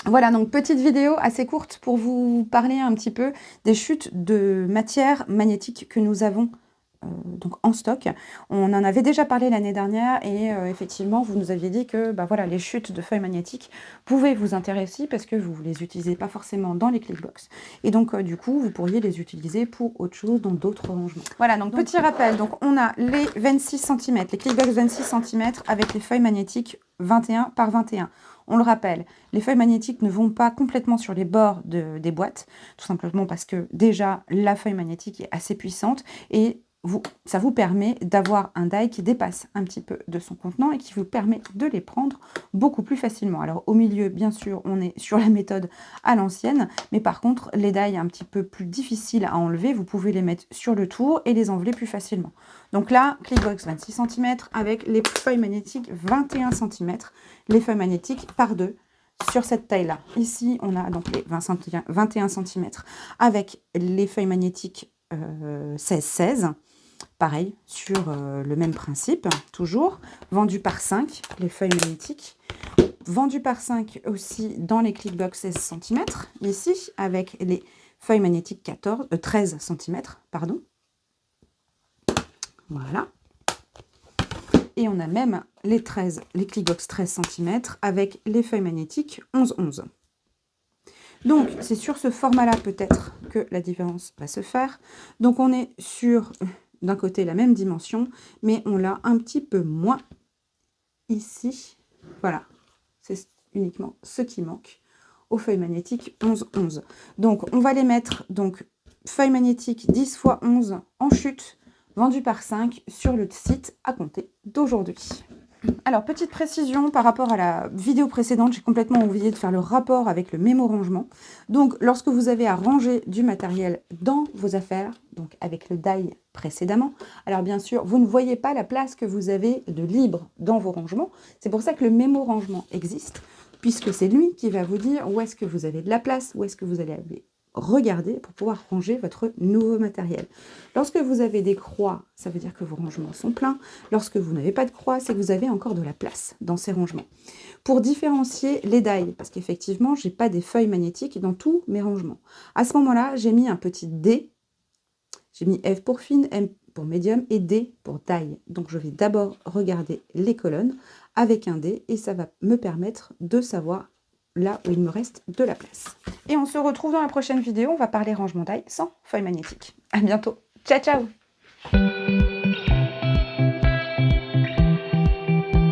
Voilà, donc petite vidéo assez courte pour vous parler un petit peu des chutes de matière magnétique que nous avons donc en stock. On en avait déjà parlé l'année dernière et effectivement, vous nous aviez dit que bah, voilà, les chutes de feuilles magnétiques pouvaient vous intéresser parce que vous ne les utilisez pas forcément dans les Clickbox. Et donc, du coup, vous pourriez les utiliser pour autre chose, dans d'autres rangements. Voilà, donc petit rappel, donc on a les 26 cm, les Clickbox 26 cm avec les feuilles magnétiques 21 par 21. On le rappelle, les feuilles magnétiques ne vont pas complètement sur les bords des boîtes, tout simplement parce que déjà, la feuille magnétique est assez puissante et ça vous permet d'avoir un die qui dépasse un petit peu de son contenant et qui vous permet de les prendre beaucoup plus facilement. Alors au milieu, bien sûr, on est sur la méthode à l'ancienne, mais par contre, les die un petit peu plus difficiles à enlever, vous pouvez les mettre sur le tour et les enlever plus facilement. Donc là, Clickbox 26 cm avec les feuilles magnétiques 21 cm, les feuilles magnétiques par deux sur cette taille-là. Ici, on a donc les 21 cm avec les feuilles magnétiques 16-16. Pareil, sur le même principe, toujours. Vendu par 5, les feuilles magnétiques. Vendu par 5 aussi dans les Clickbox 16 cm, ici, avec les feuilles magnétiques 13 cm, pardon. Voilà. Et on a même les Clickbox 13 cm avec les feuilles magnétiques 11-11. Donc, c'est sur ce format-là peut-être que la différence va se faire. Donc, on est sur, d'un côté, la même dimension, mais on l'a un petit peu moins ici. Voilà, c'est uniquement ce qui manque aux feuilles magnétiques 11-11. Donc, on va les mettre, donc, feuilles magnétiques 10 x 11 en chute, vendues par 5 sur le site à compter d'aujourd'hui. Alors, petite précision par rapport à la vidéo précédente, j'ai complètement oublié de faire le rapport avec le mémo-rangement. Donc, lorsque vous avez à ranger du matériel dans vos affaires, donc avec le die précédemment, alors bien sûr, vous ne voyez pas la place que vous avez de libre dans vos rangements. C'est pour ça que le mémo-rangement existe, puisque c'est lui qui va vous dire où est-ce que vous avez de la place, où est-ce que vous allez regarder pour pouvoir ranger votre nouveau matériel. Lorsque vous avez des croix, ça veut dire que vos rangements sont pleins. Lorsque vous n'avez pas de croix, c'est que vous avez encore de la place dans ces rangements. Pour différencier les die, parce qu'effectivement, je n'ai pas des feuilles magnétiques dans tous mes rangements. À ce moment-là, j'ai mis un petit D. J'ai mis F pour fine, M pour médium et D pour die. Donc, je vais d'abord regarder les colonnes avec un D et ça va me permettre de savoir là où il me reste de la place. Et on se retrouve dans la prochaine vidéo, on va parler rangement die sans feuilles magnétiques. À bientôt. Ciao, ciao!